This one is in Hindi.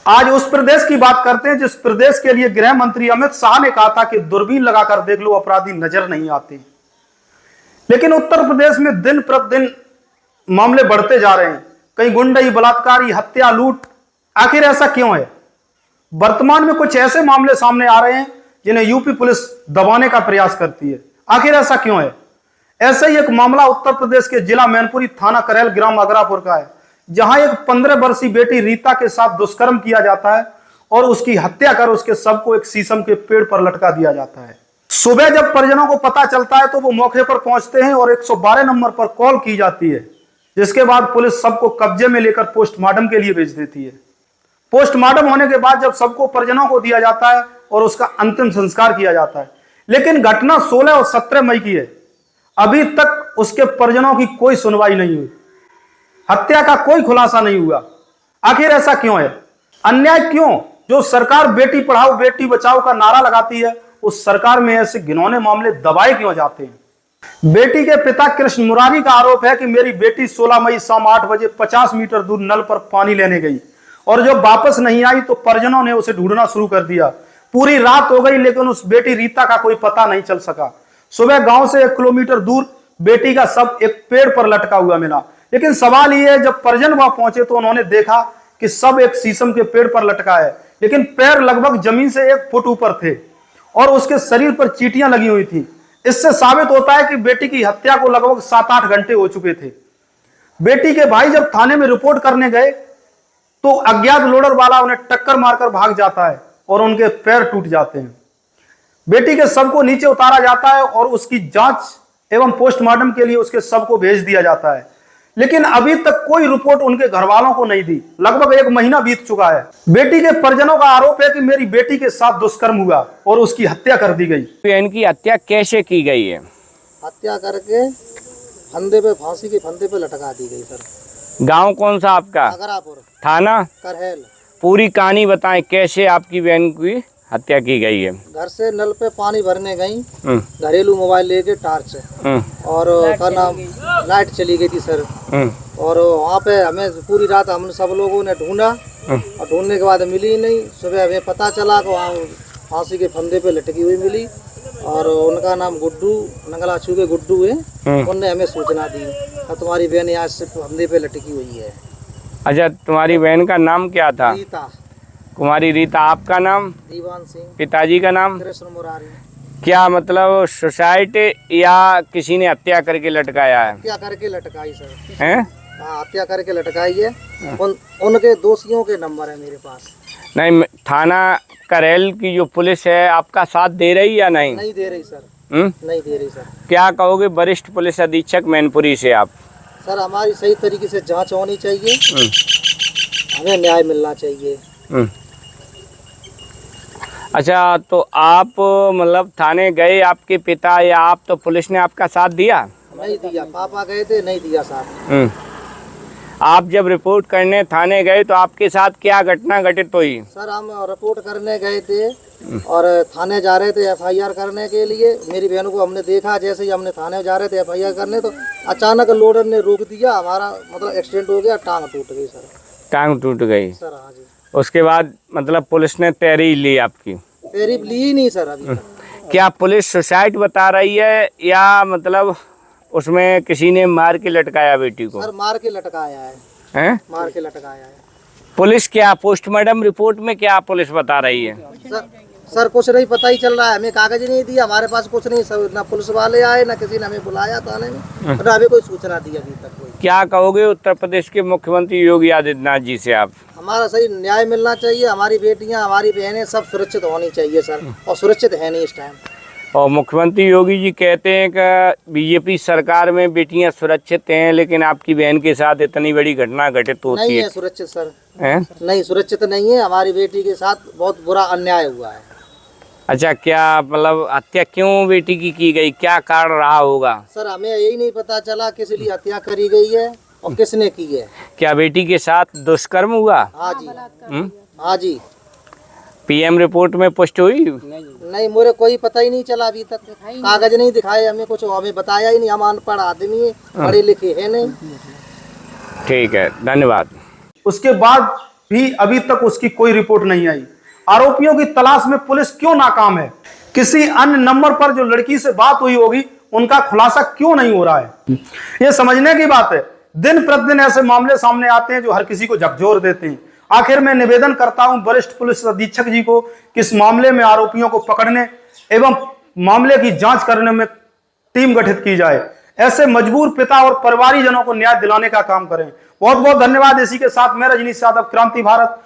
आज उस प्रदेश की बात करते हैं जिस प्रदेश के लिए गृह मंत्री अमित शाह ने कहा था कि दूरबीन लगाकर देख लो अपराधी नजर नहीं आते। लेकिन उत्तर प्रदेश में दिन प्रतिदिन मामले बढ़ते जा रहे हैं, कहीं गुंडई, बलात्कारी, हत्या, लूट। आखिर ऐसा क्यों है? वर्तमान में कुछ ऐसे मामले सामने आ रहे हैं जिन्हें यूपी पुलिस दबाने का प्रयास करती है। आखिर ऐसा क्यों है? ऐसा ही एक मामला उत्तर प्रदेश के जिला मैनपुरी थाना करेल ग्राम अगरापुर का है, जहां एक 15 वर्षीय बेटी रीता के साथ दुष्कर्म किया जाता है और उसकी हत्या कर उसके शव को एक शीशम के पेड़ पर लटका दिया जाता है। सुबह जब परिजनों को पता चलता है तो वो मौके पर पहुंचते हैं और 112 नंबर पर कॉल की जाती है, जिसके बाद पुलिस शव को कब्जे में लेकर पोस्टमार्टम के लिए भेज देती है। पोस्टमार्टम होने के बाद जब सबको परिजनों को दिया जाता है और उसका अंतिम संस्कार किया जाता है, लेकिन घटना 16 और 17 मई की है। अभी तक उसके परिजनों की कोई सुनवाई नहीं हुई, हत्या का कोई खुलासा नहीं हुआ। आखिर ऐसा क्यों है? अन्याय क्यों? जो सरकार बेटी पढ़ाओ बेटी बचाओ का नारा लगाती है, उस सरकार में ऐसे घिनौने मामले दबाए क्यों जाते हैं? बेटी के पिता कृष्ण मुरारी का आरोप है कि मेरी बेटी 16 मई शाम 8 बजे 50 मीटर दूर नल पर पानी लेने गई और जब वापस नहीं आई तो परिजनों ने उसे ढूंढना शुरू कर दिया। पूरी रात हो गई लेकिन उस बेटी रीता का कोई पता नहीं चल सका। सुबह गांव से 1 किलोमीटर दूर बेटी का शव एक पेड़ पर लटका हुआ मिला, लेकिन सवाल यह है जब परिजन वहां पहुंचे तो उन्होंने देखा कि शव एक शीशम के पेड़ पर लटका है, लेकिन पैर लगभग जमीन से 1 फुट ऊपर थे और उसके शरीर पर चींटियां लगी हुई थी। इससे साबित होता है कि बेटी की हत्या को लगभग 7-8 घंटे हो चुके थे। बेटी के भाई जब थाने में रिपोर्ट करने गए तो अज्ञात लोडर वाला उन्हें टक्कर मारकर भाग जाता है और उनके पैर टूट जाते हैं। बेटी के शव को नीचे उतारा जाता है और उसकी जांच एवं पोस्टमार्टम के लिए उसके शव को भेज दिया जाता है, लेकिन अभी तक कोई रिपोर्ट उनके घर वालों को नहीं दी। लगभग 1 महीना बीत चुका है। बेटी के परिजनों का आरोप है कि मेरी बेटी के साथ दुष्कर्म हुआ और उसकी हत्या कर दी गई। इनकी हत्या कैसे की गई है? हत्या करके फंदे पे, फांसी के फंदे पे लटका दी गई सर। गांव कौन सा आपका? अगरापुर थाना करहेल। पूरी कहानी बताएं, कैसे आपकी बहन की हत्या की गई है? घर से नल पे पानी भरने गई, घरेलू मोबाइल लेके टार्च और का नाम लाइट चली गई थी सर। और वहाँ पे हमें पूरी रात हम सब लोगों ने ढूंढा और ढूंढने के बाद मिली ही नहीं। सुबह हमें पता चला कि वहाँ फांसी के फंदे पे लटकी हुई मिली और उनका नाम गुड्डू, नंगला छू के गुड्डू है। उनने हमें सूचना दी कि तुम्हारी बहन यहाँ से फंदे पे लटकी हुई है। अच्छा, तुम्हारी बहन का नाम क्या था? रीता। कुमारी रीता। आपका नाम? दीवान सिंह। पिताजी का नाम? कृष्ण मुरारी। क्या मतलब सुसाइड या किसी ने हत्या करके लटकाया है? हत्या करके लटकाई सर। हैं? हाँ, हत्या करके लटकाई है। उनके दोषियों के नंबर है मेरे पास। नहीं, थाना करेल की जो पुलिस है आपका साथ दे रही या नहीं? नहीं दे रही सर। नहीं दे रही सर। क्या कहोगे वरिष्ठ पुलिस अधीक्षक मैनपुरी से आप? सर, हमारी सही तरीके से जांच होनी चाहिए, हमें न्याय मिलना चाहिए। अच्छा, तो आप मतलब थाने गए, आपके पिता या आप, तो पुलिस ने आपका साथ दिया? नहीं दिया, पापा गए थे, नहीं दिया साथ। आप जब रिपोर्ट करने थाने गए तो आपके साथ क्या घटना घटित हुई? सर, हम रिपोर्ट करने गए थे और थाने जा रहे थे FIR करने के लिए। मेरी बहन को हमने देखा, जैसे ही हमने थाने जा रहे थे FIR करने तो अचानक लोडर ने रोक दिया। हमारा मतलब एक्सीडेंट हो गया, टांग टूट गई सर। टांग टूट गई सर? हाँ जी। उसके बाद मतलब पुलिस ने तहरीर ली आपकी? तहरीर ली ही नहीं सर अभी तक। क्या पुलिस सुसाइड बता रही है या मतलब उसमें किसी ने मार के लटकाया बेटी को? सर, मार के लटकाया है। हैं? मार के लटकाया है। पुलिस क्या पोस्टमार्टम रिपोर्ट में क्या पुलिस बता रही है? सर कुछ नहीं पता ही चल रहा है। हमें कागज नहीं दिया, हमारे पास कुछ नहीं सर। ना पुलिस वाले आए, ना किसी ने हमें बुलाया थाने में, ना हमें कोई सूचना दी अभी तक कोई। क्या कहोगे उत्तर प्रदेश के मुख्यमंत्री योगी आदित्यनाथ जी से आप? हमारा सही न्याय मिलना चाहिए। हमारी बेटियां, हमारी बहनें सब सुरक्षित होनी चाहिए सर, और सुरक्षित है नहीं इस टाइम। और मुख्यमंत्री योगी जी कहते हैं कि बीजेपी सरकार में बेटियां सुरक्षित हैं, लेकिन आपकी बहन के साथ इतनी बड़ी घटना घटित होती नहीं है। है सुरक्षित सर। नहीं सुरक्षित नहीं है। हमारी बेटी के साथ बहुत बुरा अन्याय हुआ है। अच्छा, क्या मतलब हत्या क्यों बेटी की गई? क्या कारण रहा होगा? सर, हमें यही नहीं पता चला किस लिए हत्या करी गई है और किसने की है। क्या बेटी के साथ दुष्कर्म हुआ? हाँ जी। हाँ जी। PM रिपोर्ट में पुष्टि हुई? नहीं, मुझे कोई पता ही नहीं चला अभी तक। कागज नहीं दिखाए हमें, कुछ हमें बताया ही नहीं। हम अनपढ़ आदमी है, पढ़े लिखे है नहीं। ठीक है, धन्यवाद। उसके बाद भी अभी तक उसकी कोई रिपोर्ट नहीं आई। आरोपियों की तलाश में पुलिस क्यों नाकाम है? किसी अन्य नंबर पर जो लड़की से बात हुई होगी उनका खुलासा क्यों नहीं हो रहा है? यह समझने की बात है। दिन प्रतिदिन ऐसे मामले सामने आते हैं जो हर किसी को झकझोर देते हैं। आखिर मैं निवेदन करता हूं वरिष्ठ पुलिस अधीक्षक जी को कि इस मामले में आरोपियों को पकड़ने एवं मामले की जांच करने में टीम गठित की जाए। ऐसे मजबूर पिता और परिवारीजनों को न्याय दिलाने का काम करें। बहुत बहुत धन्यवाद। इसी के साथ मैं रजनीश यादव, क्रांति भारत।